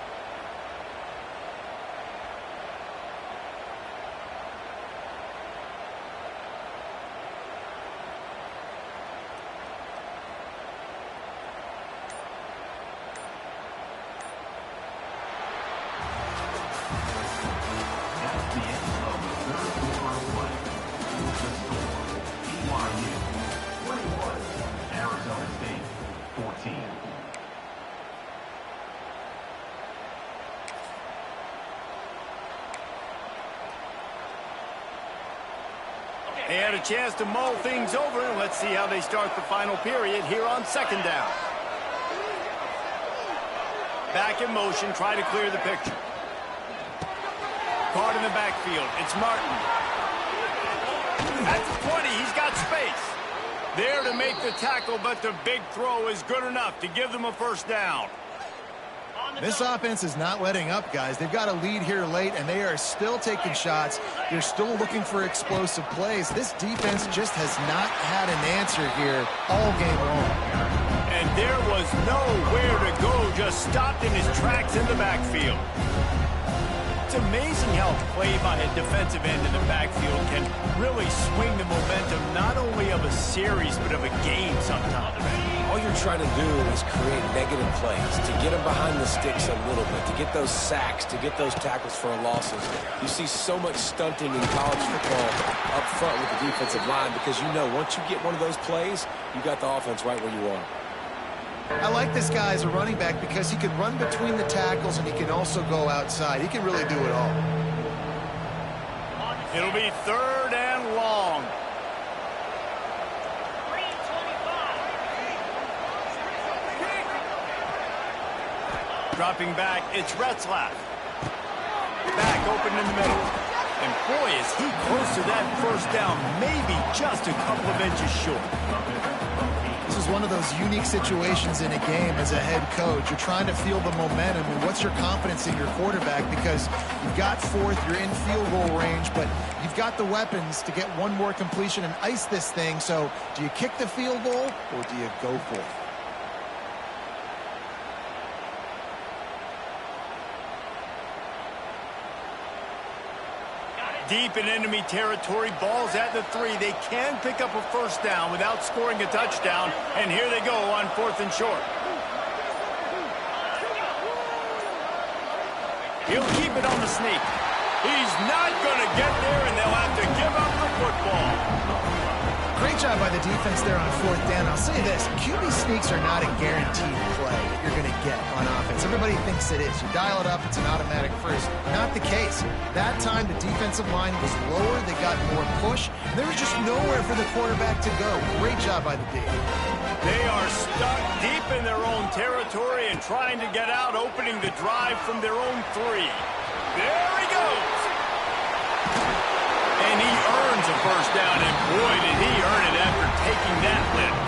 They had a chance to mull things over, and let's see how they start the final period here on second down. Back in motion, try to clear the picture. Caught in the backfield. It's Martin. At the 20, he's got space. There to make the tackle, but the big throw is good enough to give them a first down. This offense is not letting up, guys. They've got a lead here late, and they are still taking shots. They're still looking for explosive plays. This defense just has not had an answer here all game long. And there was nowhere to go, just stopped in his tracks in the backfield. It's amazing how play by a defensive end in the backfield can really swing the momentum not only of a series, but of a game sometimes. All you're trying to do is create negative plays, to get them behind the sticks a little bit, to get those sacks, to get those tackles for losses. You see so much stunting in college football up front with the defensive line because you know once you get one of those plays, you got the offense right where you are. I like this guy as a running back because he can run between the tackles and he can also go outside. He can really do it all. It'll be third and long. Dropping back, it's Retzlaff. Back open in the middle. And boy, is he close to that first down, maybe just a couple of inches short. This is one of those unique situations in a game as a head coach. You're trying to feel the momentum, and what's your confidence in your quarterback? Because you've got fourth, you're in field goal range, but you've got the weapons to get one more completion and ice this thing. So do you kick the field goal or do you go for it? Deep in enemy territory, ball's at the 3. They can pick up a first down without scoring a touchdown, and here they go on fourth and short. He'll keep it on the sneak. He's not going to get there, and they'll have to give up the football. Great job by the defense there on fourth down. I'll say this, QB sneaks are not a guaranteed play. you're going to get on offense. Everybody thinks it is. You dial it up, it's an automatic first. Not the case. That time, the defensive line was lower. They got more push. There was just nowhere for the quarterback to go. Great job by the D. They are stuck deep in their own territory and trying to get out, opening the drive from their own 3. There he goes. And he earns a first down, and boy, did he earn it after taking that lift.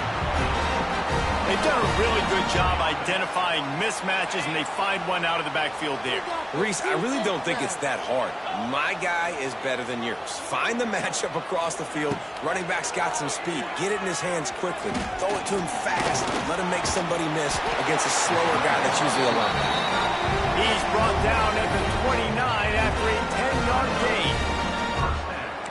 They've done a really good job identifying mismatches, and they find one out of the backfield there. Reese, I really don't think it's that hard. My guy is better than yours. Find the matchup across the field. Running back's got some speed. Get it in his hands quickly. Throw it to him fast. Let him make somebody miss against a slower guy that's usually a linebacker. He's brought down at the 29 after a 10-yard gain.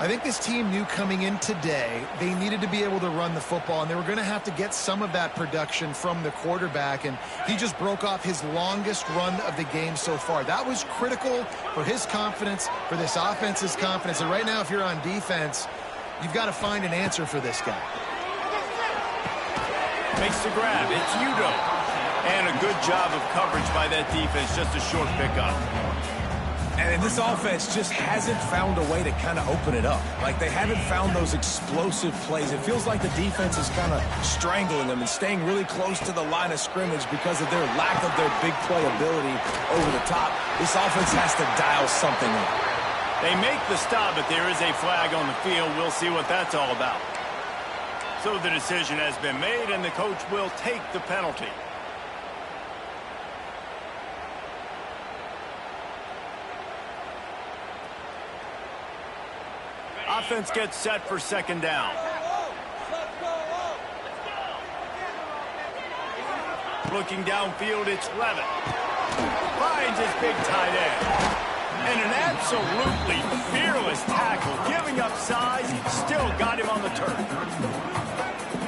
I think this team knew coming in today they needed to be able to run the football, and they were going to have to get some of that production from the quarterback, and he just broke off his longest run of the game so far. That was critical for his confidence, for this offense's confidence, and right now if you're on defense, you've got to find an answer for this guy. Makes the grab. It's Udo. And a good job of coverage by that defense, just a short pickup. And this offense just hasn't found a way to kind of open it up. Like, they haven't found those explosive plays. It feels like the defense is kind of strangling them and staying really close to the line of scrimmage because of their lack of their big play ability over the top. This offense has to dial something in. They make the stop, but there is a flag on the field. We'll see what that's all about. So the decision has been made, and the coach will take the penalty. Offense gets set for second down. Looking downfield, it's Levitt. Finds his big tight end. And an absolutely fearless tackle, giving up size, still got him on the turf.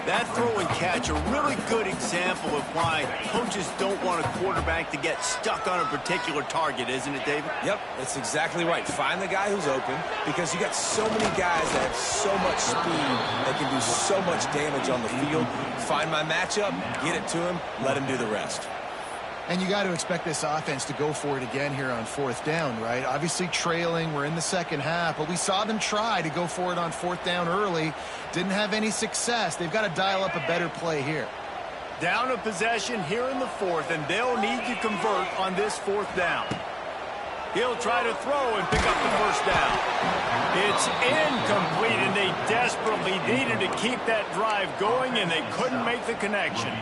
That throw and catch, a really good example of why coaches don't want a quarterback to get stuck on a particular target, isn't it, David? Yep, that's exactly right. Find the guy who's open, because you got so many guys that have so much speed that can do so much damage on the field. Find my matchup, get it to him, let him do the rest. And you got to expect this offense to go for it again here on fourth down, right? Obviously trailing, we're in the second half, but we saw them try to go for it on fourth down early. Didn't have any success. They've got to dial up a better play here. Down a possession here in the fourth, and they'll need to convert on this fourth down. He'll try to throw and pick up the first down. It's incomplete, and they desperately needed to keep that drive going, and they couldn't make the connection.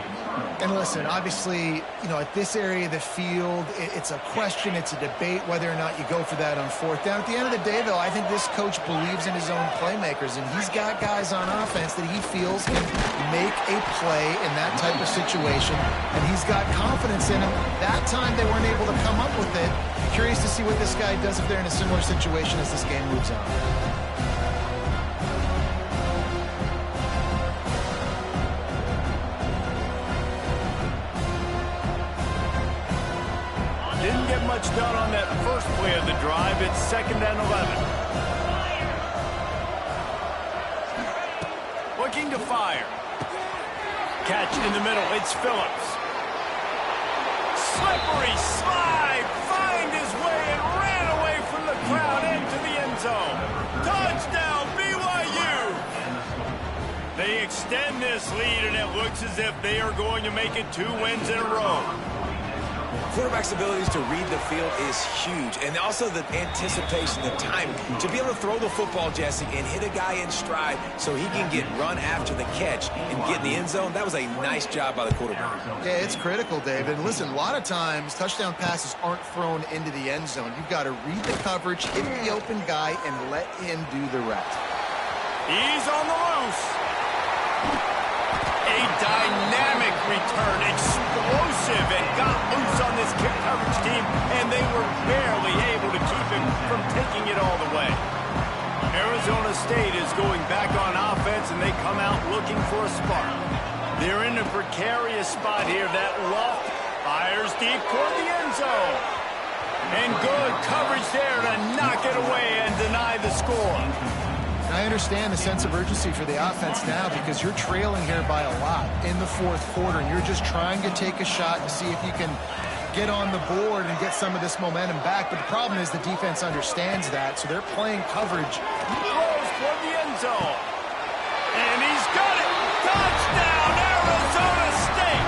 And listen, obviously, you know, at this area of the field, it's a question, it's a debate whether or not you go for that on fourth down. At the end of the day, though, I think this coach believes in his own playmakers, and he's got guys on offense that he feels can make a play in that type of situation, and he's got confidence in him. That time they weren't able to come up with it. Curious to see what this guy does if they're in a similar situation as this game moves on. Didn't get much done on that first play of the drive. It's second and 11. Looking to fire. Catch it in the middle. It's Phillips. Slippery slide. Find his way and ran away from the crowd into the end zone. Touchdown, BYU. They extend this lead, and it looks as if they are going to make it 2 wins in a row. Quarterback's abilities to read the field is huge, and also the anticipation, the timing. To be able to throw the football, Jesse, and hit a guy in stride so he can get run after the catch and get in the end zone, that was a nice job by the quarterback. Yeah, it's critical, David. And listen, a lot of times touchdown passes aren't thrown into the end zone. You've got to read the coverage, hit the open guy, and let him do the rest. He's on the loose. A dynamic return, explosive, and got loose on this kick coverage team, and they were barely able to keep him from taking it all the way. Arizona State is going back on offense, and they come out looking for a spark. They're in a precarious spot here. That loft fires deep toward the end zone. And good coverage there to knock it away and deny the score. I understand the sense of urgency for the offense now because you're trailing here by a lot in the fourth quarter, and you're just trying to take a shot to see if you can get on the board and get some of this momentum back. But the problem is the defense understands that, so they're playing coverage. He throws toward the end zone. And he's got it! Touchdown, Arizona State!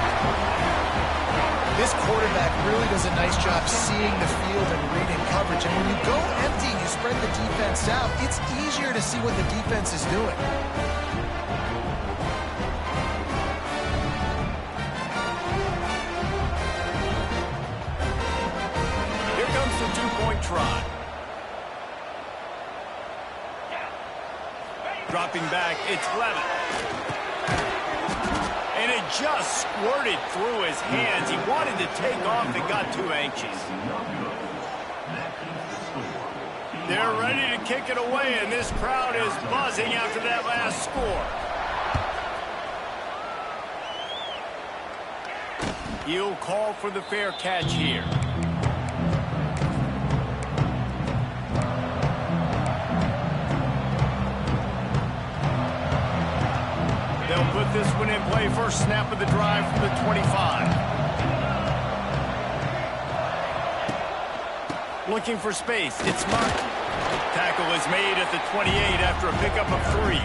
This quarterback really does a nice job seeing the field and reading coverage. And when you go empty and you spread the defense out, it's easier to see what the defense is doing. Here comes the two-point try. Dropping back, it's Levin. And it just squirted through his hands. He wanted to take off and got too anxious. They're ready to kick it away, and this crowd is buzzing after that last score. He'll call for the fair catch here. They'll put this one in play. First snap of the drive from the 25. Looking for space. It's Martin. Tackle is made at the 28 after a pickup of 3.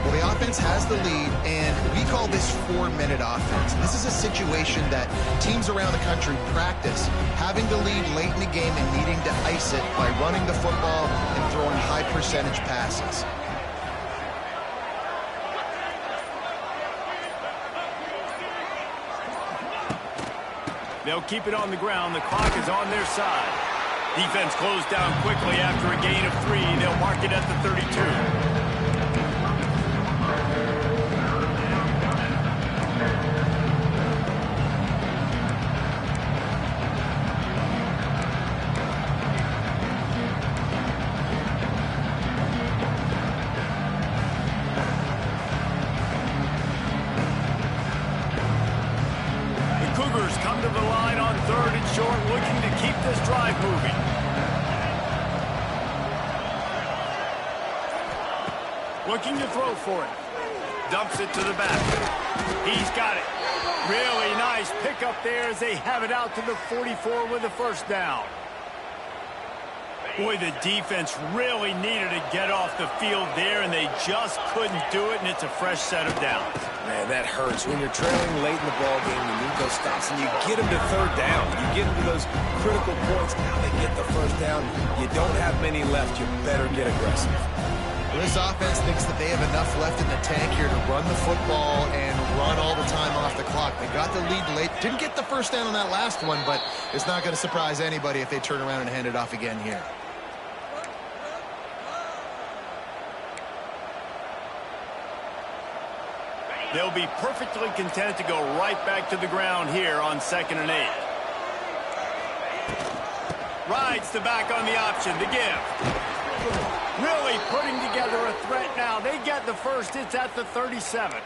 Well, the offense has the lead, and we call this 4-minute offense. This is a situation that teams around the country practice, having the lead late in the game and needing to ice it by running the football and throwing high-percentage passes. They'll keep it on the ground. The clock is on their side. Defense closed down quickly after a gain of 3. They'll mark it at the 32. Come to the line on 3rd and short, looking to keep this drive moving. Looking to throw for it. Dumps it to the back. He's got it. Really nice pickup there as they have it out to the 44 with a first down. Boy, the defense really needed to get off the field there, and they just couldn't do it, and it's a fresh set of downs. Man, that hurts. When you're trailing late in the ball game, you need those stops, and you get them to 3rd down. You get them to those critical points. Now they get the first down. You don't have many left. You better get aggressive. Well, this offense thinks that they have enough left in the tank here to run the football and run all the time off the clock. They got the lead late. Didn't get the first down on that last one, but it's not going to surprise anybody if they turn around and hand it off again here. They'll be perfectly content to go right back to the ground here on 2nd and 8. Rides the back on the option to give. Really putting together a threat now. They get the first. It's at the 37.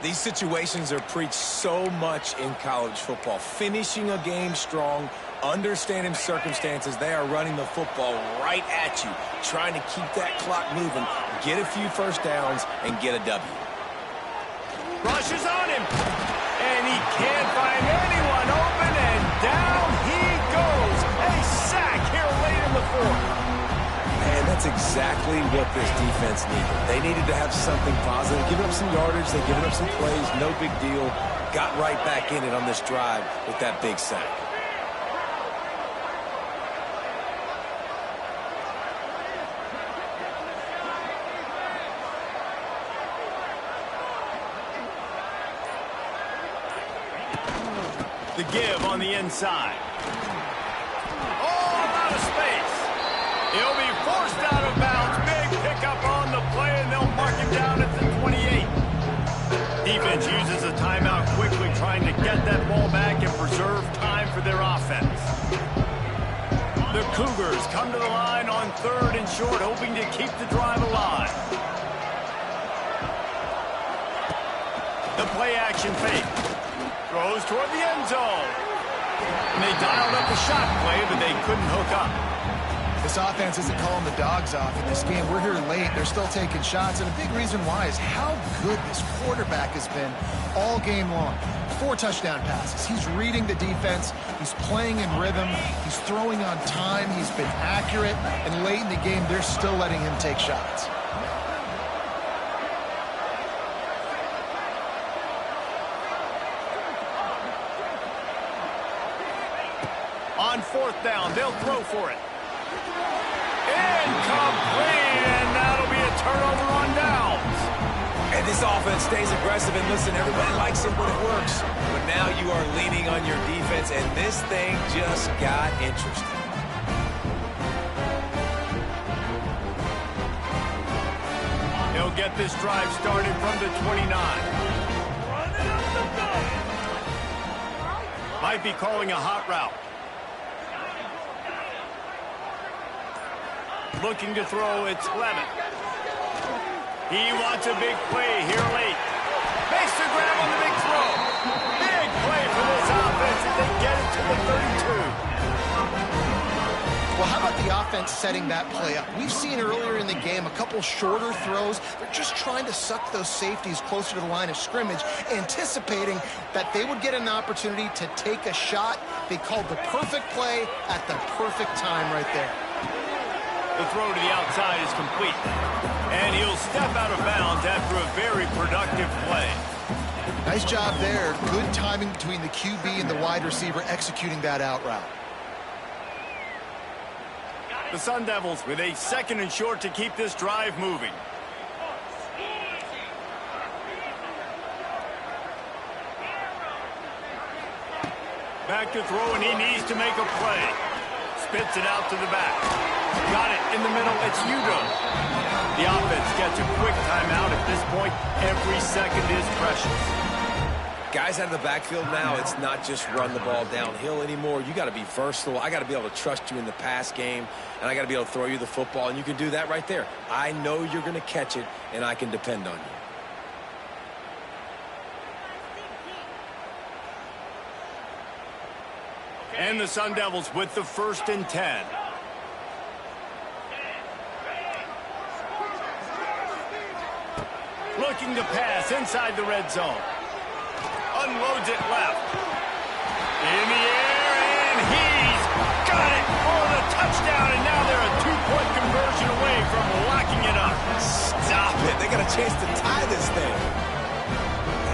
These situations are preached so much in college football. Finishing a game strong, understanding circumstances. They are running the football right at you, trying to keep that clock moving, get a few first downs, and get a W. Rushes on him, and he can't find anyone open, and down he goes. A sack here late in the 4th. Man, that's exactly what this defense needed. They needed to have something positive. Giving up some yardage, they giving up some plays, no big deal. Got right back in it on this drive with that big sack. The give on the inside. All out of space. He'll be forced out of bounds. Big pickup on the play, and they'll mark him down at the 28. Defense uses a timeout quickly, trying to get that ball back and preserve time for their offense. The Cougars come to the line on 3rd and short, hoping to keep the drive alive. The play action fake. Throws toward the end zone. And they dialed up the shot play, but they couldn't hook up. This offense isn't calling the dogs off in this game. We're here late. They're still taking shots, and a big reason why is how good this quarterback has been all game long. 4 touchdown passes. He's reading the defense. He's playing in rhythm. He's throwing on time. He's been accurate, and late in the game, they're still letting him take shots. On 4th down, they'll throw for it. Incomplete, and that'll be a turnover on downs. And this offense stays aggressive, and listen, everybody likes it when it works. But now you are leaning on your defense, and this thing just got interesting. He'll get this drive started from the 29. Might be calling a hot route. Looking to throw, it's Levitt. He wants a big play here late. Makes the grab on the big throw. Big play for this offense as they get it to the 32. Well, how about the offense setting that play up? We've seen earlier in the game a couple shorter throws. They're just trying to suck those safeties closer to the line of scrimmage, anticipating that they would get an opportunity to take a shot. They called the perfect play at the perfect time right there. The throw to the outside is complete. And he'll step out of bounds after a very productive play. Nice job there. Good timing between the QB and the wide receiver executing that out route. The Sun Devils with a 2nd and short to keep this drive moving. Back to throw, and he needs to make a play. Spits it out to the back. Got it in the middle. It's Udo. The offense gets a quick timeout at this point. Every second is precious. Guys out of the backfield now, it's not just run the ball downhill anymore. You got to be versatile. I got to be able to trust you in the pass game, and I got to be able to throw you the football, and you can do that right there. I know you're going to catch it, and I can depend on you. And the Sun Devils with the 1st and 10. Looking to pass inside the red zone. Unloads it left. In the air, and he's got it for the touchdown, and now they're a 2-point conversion away from locking it up. Stop it. They got a chance to tie this thing.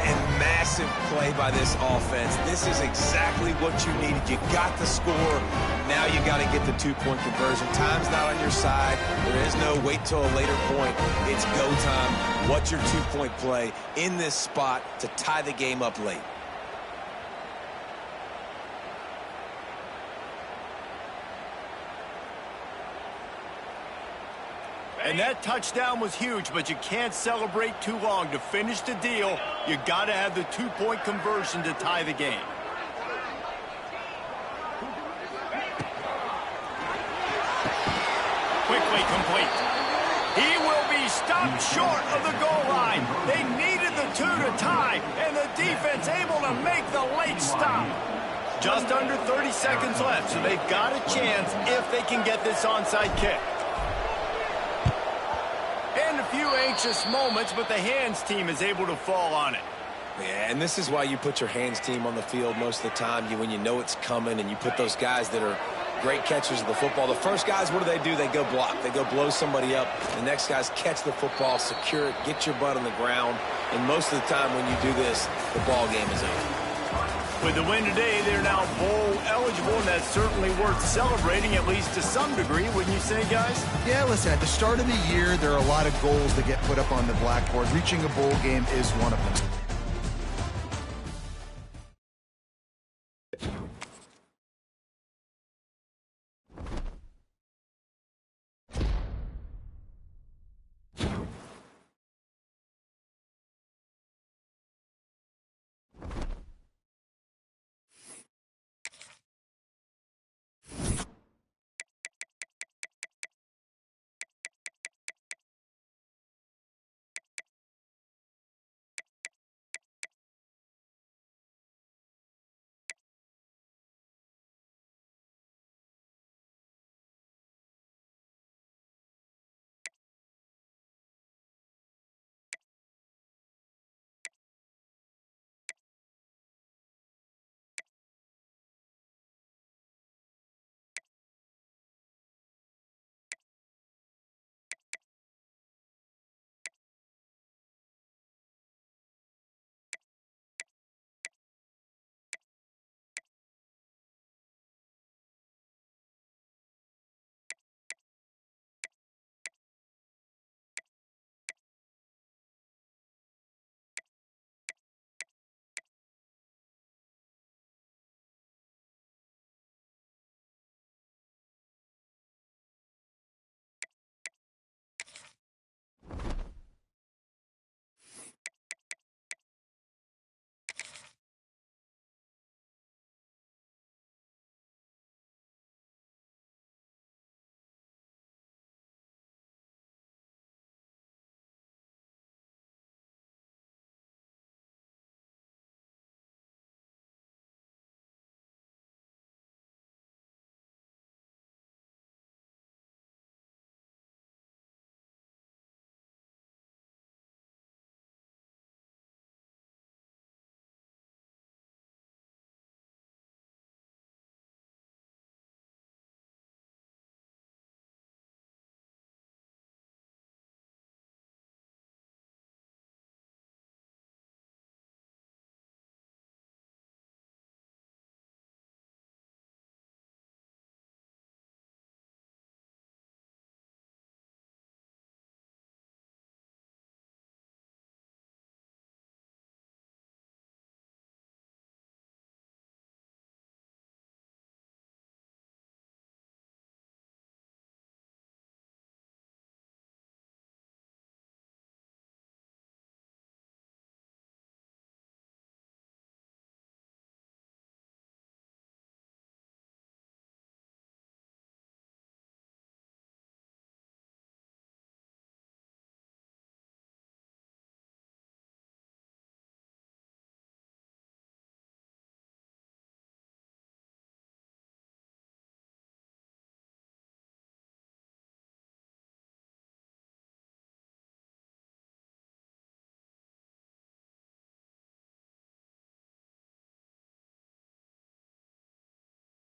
And massive play by this offense. This is exactly what you needed. You got the score. Now you got to get the 2-point conversion. Time's not on your side. There is no wait till a later point. It's go time. What's your 2-point play in this spot to tie the game up late? And that touchdown was huge, but you can't celebrate too long. To finish the deal, you got to have the 2-point conversion to tie the game. Quickly complete. He will be stopped short of the goal line. They needed the 2 to tie, and the defense able to make the late stop. Just under 30 seconds left, so they've got a chance if they can get this onside kick. And a few anxious moments, but the hands team is able to fall on it. Yeah, and this is why you put your hands team on the field most of the time. When you know it's coming, and you put those guys that are great catchers of the football. The first guys, what do? They go block. They go blow somebody up. The next guys catch the football, secure it, get your butt on the ground. And most of the time when you do this, the ball game is over. With the win today, they're now bowl eligible, and that's certainly worth celebrating, at least to some degree, wouldn't you say, guys? Yeah, listen, at the start of the year, there are a lot of goals that get put up on the blackboard. Reaching a bowl game is one of them.